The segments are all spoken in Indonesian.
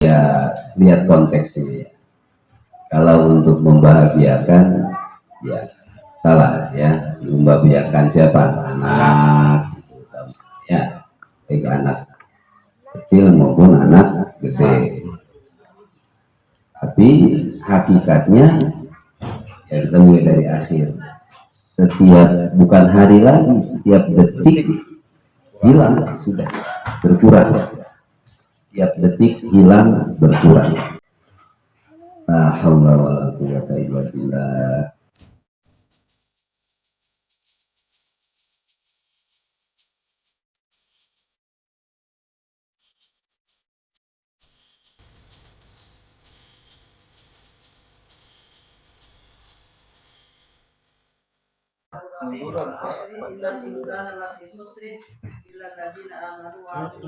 Ya, lihat konteksnya. Kalau untuk membahagiakan, ya salah ya. Membahagiakan siapa? Anak, ya, baik anak kecil maupun anak gede. Tapi hakikatnya, ya kita mulai dari akhir. Setiap bukan hari lagi, setiap detik hilang sudah berkurang. Setiap detik hilang berkurang. La haula wala quwwata illa billah.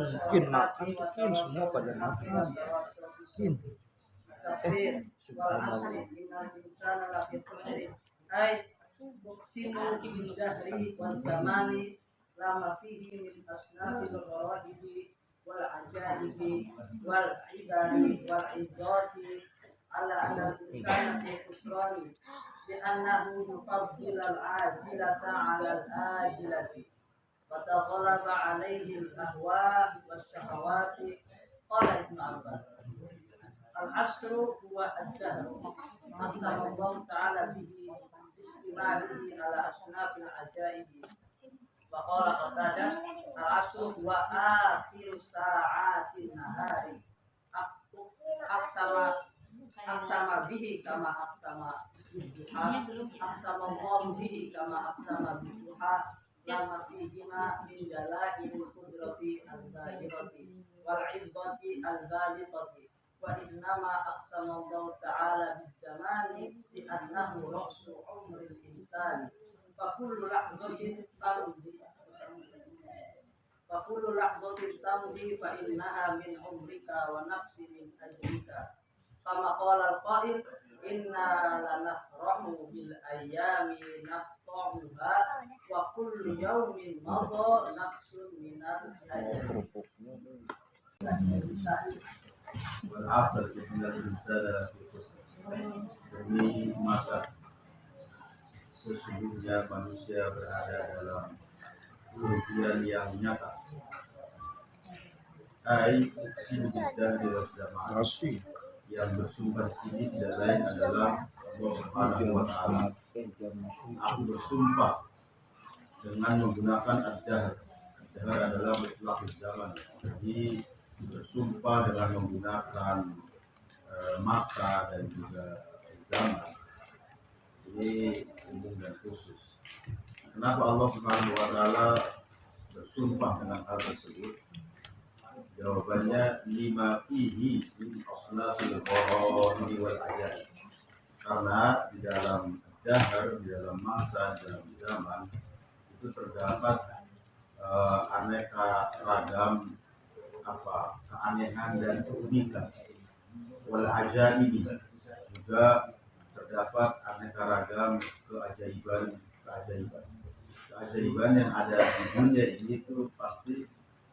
Mungkin makan mungkin semua pada makan mungkin lama fihi min asnafil ghawadibi wal ajaibi wal ibari wal idati ala anna al-insana fi khusrani li'annahu yufaddil al-ajilata 'ala al-ajilati wa taghlaba 'alayhi al-ahwa wash-shahawati. Qala Ibnu Abbas al-asru huwa ad-dahr aqsama Allah ta'ala bihi istimalihi ala asnafil ajaibi. Waqala Qatadah al-asru wa akhiru sa'atin nahari aksama bihi kama aksama biduha aksama Allah bihi kama aksama biduha lama fihima min dalailil qudrati al-zahirati wal iddati al-balighati wa innama aksama Allah ta'ala bis-zamani li annahu ra'su umril insani fakullu lahzatin tamdi fa innaha min umrika wa nafsi min ajrika kama qala al-qail inna lanafrahu bil ayyami naqta'uha wa kullu yawmin madha naqsun min al-ajr. Wal 'asr innal insana lafi khusr. Demi masa sesungguhnya manusia berada dalam kerugian yang nyata. Ai uqsimu billahi wa zaman. Yang bersumpah di sini tidak lain adalah Allah Subhanahu wa taala. Aku bersumpah dengan menggunakan ad-dahr. Ad-dahr adalah mutlaq zaman. Jadi bersumpah dengan menggunakan masa dan juga zaman. Ini umum dan khusus. Kenapa Allah Subhanahu wa taala bersumpah dengan hal tersebut? Jawabannya lima fihi min asnafil gharaib wal ajal. Karena di dalam dahar, di dalam masa, di dalam zaman itu terdapat aneka ragam keanehan dan keunikan. Wal ajaibi juga terdapat aneka ragam keajaiban yang ada di dunia ini itu pasti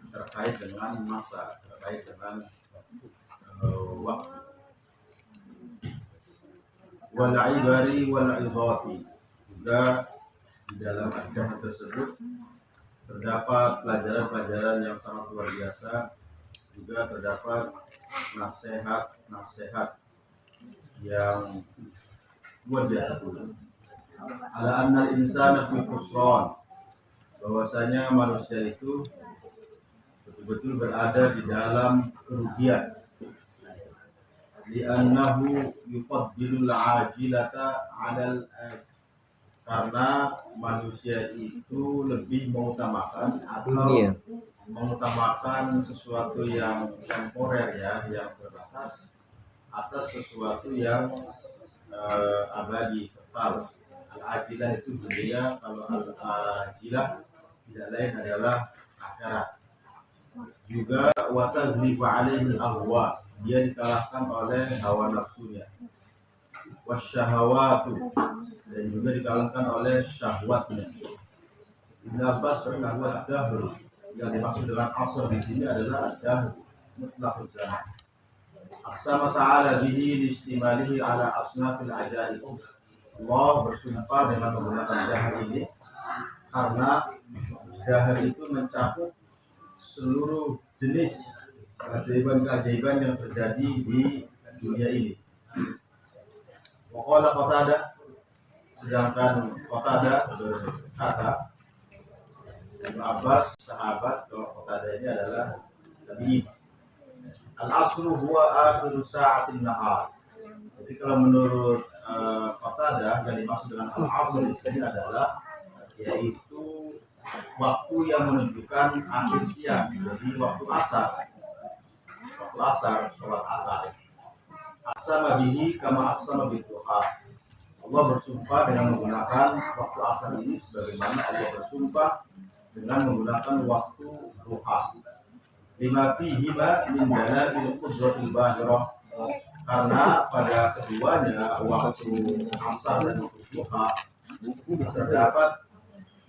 terkait dengan masa, terkait dengan waktu. Wal ibari wal idati juga di dalam ajaran tersebut terdapat pelajaran-pelajaran yang sangat luar biasa, juga terdapat nasihat-nasihat yang luar biasa pula. Ala annal insana fi khusran, bahwasanya manusia itu betul-betul berada di dalam kerugian. Li'annahu yufaddilul ajilata 'alal ajil, karena manusia itu lebih mengutamakan atau mengutamakan sesuatu yang temporer ya, yang terbatas atas sesuatu yang abadi, kekal. Al-ajilah itu dunia, kalau al-ajilah tidak lain adalah akhirat. Juga wa taghlibu 'alaihi al-ahwa, dia dikalahkan oleh hawa nafsunya. Wasyahawatu, dan juga dikalahkan oleh syahwatnya. Ibnu Abbas berkata dahr, yang dimaksud dengan asr di sini adalah dahr mutlaq zaman. Aqsama ta'ala bihi listimalihi ala asnafil ajaib. Allah bersumpah dengan menggunakan dahar ini karena dahar itu mencakup seluruh jenis keajaiban-keajaiban yang terjadi di dunia ini. Waqala Qatadah, sedangkan Qatadah berkata, Ibnu Abbas sahabat, kalau Qatadah ini adalah Nabi. Al-asru huwa akhiru sa'atin nahar. Jadi kalau menurut Qatadah yang dimaksud dengan al-asr di sini adalah yaitu waktu yang menunjukkan akhir siang, jadi waktu asar. Waktu asar, sholat asar. Aqsama bihi kama aqsama bid-duha. Allah bersumpah dengan menggunakan waktu asar ini sebagaimana Allah bersumpah dengan menggunakan waktu duha. Lima fihi ma min dalail qudratil bahirah, karena pada keduanya waktu asar dan waktu duha terdapat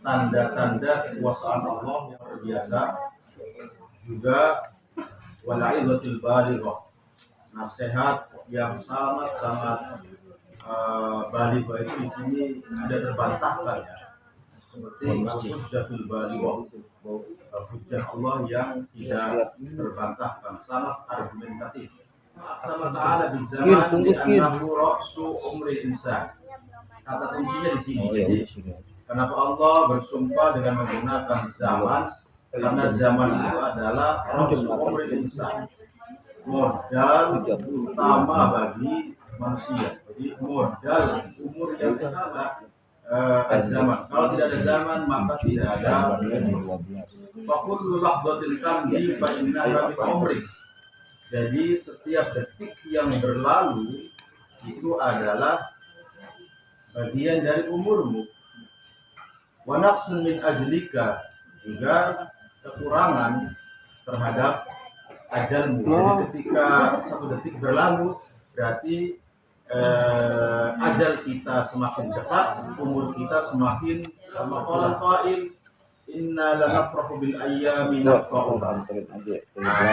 tanda-tanda kekuasaan Allah yang luar biasa, juga walaizatil balighah, nasihat yang sangat balighah itu di sini ada terbantahkan ya, seperti hujjatul balighah, hujjah Allah yang tidak terbantahkan, sangat argumentatif. Sama ta'ala di zaman di annahu ra'su umri insan. Kata kuncinya di sini. Jadi, kenapa Allah bersumpah dengan menggunakan zaman? Karena zaman itu adalah ra'su umri insan, modal utama bagi manusia. Jadi modal umur yang utama zaman. Kalau tidak ada zaman maka tidak ada Fakul lahdatil kamdi fa innaha min umri. Jadi setiap detik yang berlalu itu adalah bagian dari umurmu. Wa naqsun min ajlika, juga kekurangan terhadap ajalmu. Jadi ketika satu detik berlalu berarti ajal kita semakin dekat, umur kita semakin maqalan qail inna lanafrahu bil ayyami naqta'uha.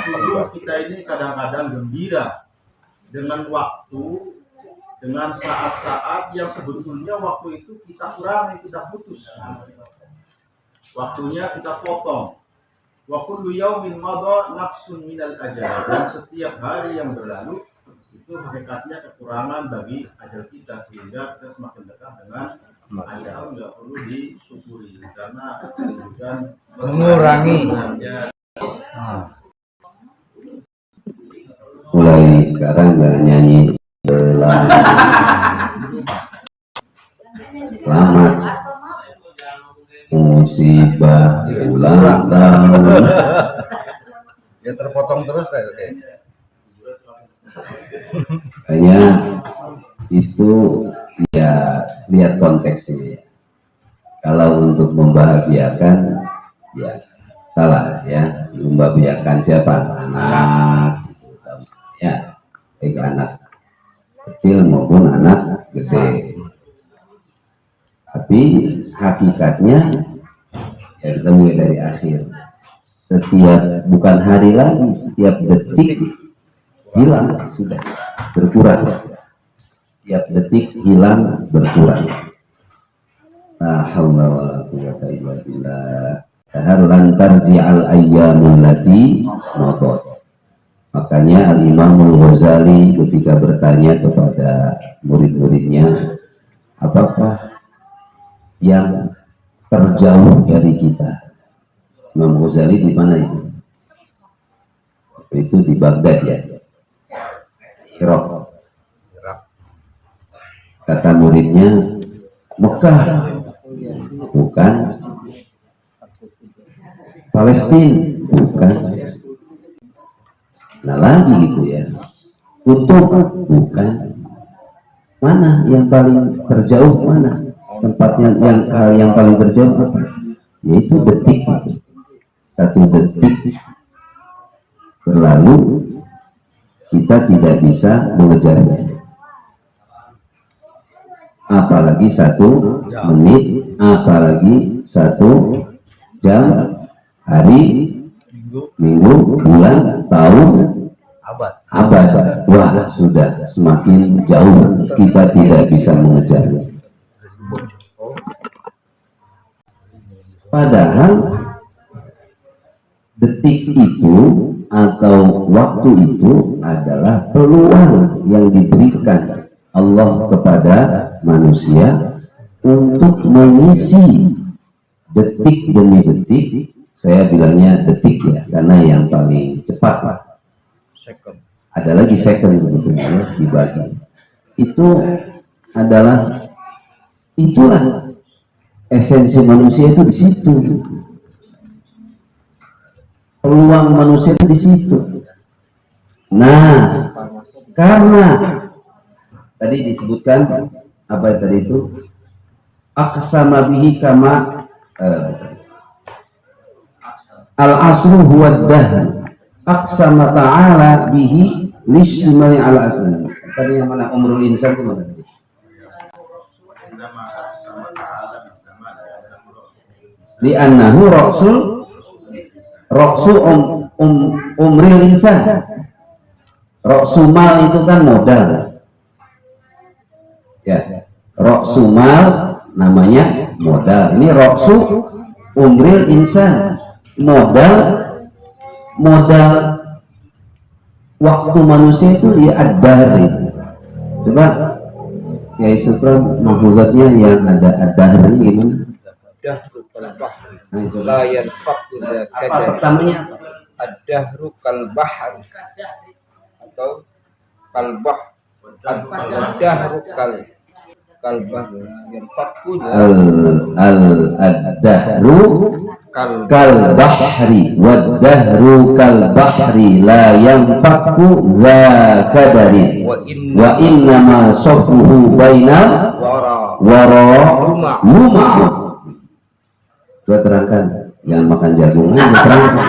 Sungguh kita ini kadang-kadang gembira dengan waktu, dengan saat-saat yang sebetulnya waktu itu kita kurangi, kita putus. Waktunya kita potong. Wa kullu yaumin madha naqsun minal ajal. Dan setiap hari yang berlalu itu hakikatnya kekurangan bagi ajal kita, sehingga kita semakin dekat dengan ajal. Nggak perlu disyukuri karena bukan mengurangi. Mulai sekarang nggak nyanyi selamat musibah ulang tahun. Ya terpotong terus kayaknya. Kayaknya itu ya lihat konteksnya. Kalau untuk membahagiakan ya salah ya, membahagiakan siapa? Anak ya, baik anak kecil maupun anak gede. Tapi hakikatnya ya kita mulai dari akhir. Setiap bukan hari lagi, setiap detik hilang sudah berkurang. Setiap detik hilang berkurang. La haula wala quwwata illa billah. Hal lan tarji'al ayyamul lati madat. Makanya Al-Imam Al-Ghazali ketika bertanya kepada murid-muridnya, apakah yang terjauh dari kita? Imam Ghazali di mana itu? Itu di Baghdad ya, Irak. Kata muridnya, Mekah, bukan. Palestina, bukan. Nah lagi gitu ya, Kutub, bukan. Mana yang paling terjauh, mana tempatnya yang paling terjauh apa? Yaitu detik. Satu detik berlalu kita tidak bisa mengejarnya, apalagi 1 menit, apalagi 1 jam, hari, minggu, bulan, tahun, abad. Wah, sudah semakin jauh, kita tidak bisa mengejarnya. Padahal detik itu atau waktu itu adalah peluang yang diberikan Allah kepada manusia untuk mengisi detik demi detik. Saya bilangnya detik ya, karena yang paling cepat lah. Second. Ada lagi second sebetulnya dibagi. Itu adalah, itulah esensi manusia itu di situ. Peluang manusia itu di situ. Nah, karena tadi disebutkan apa tadi itu? Aqsama bihi kama al-asru huwa ad-dahr. Aqsama ta'ala bihi lismai al-asr. Tadi yang mana umrul insan itu mana? Di annahu ra'su umril insan. Ra'su mal itu kan modal. Ya, ra'su mal namanya modal. Ini ra'su umril insan. Modal waktu manusia itu ya ad-dahr. Coba ya Sultan mahfuzatnya yang ada ad-dahr ini gimana? Ad-dahru kal bahr. Nah, coba. La yanfaqu Apa pertamanya? Ad-dahru kal bahr atau kal bahr. Ad-dahru kal bahr. Yanfaqu ad-dahru kal bahri wad dahru kal bahri la yanfaqu za kadari wa inna ma safruhu baina wara luma. Coba terangkan, jangan makan jagung, terangkan.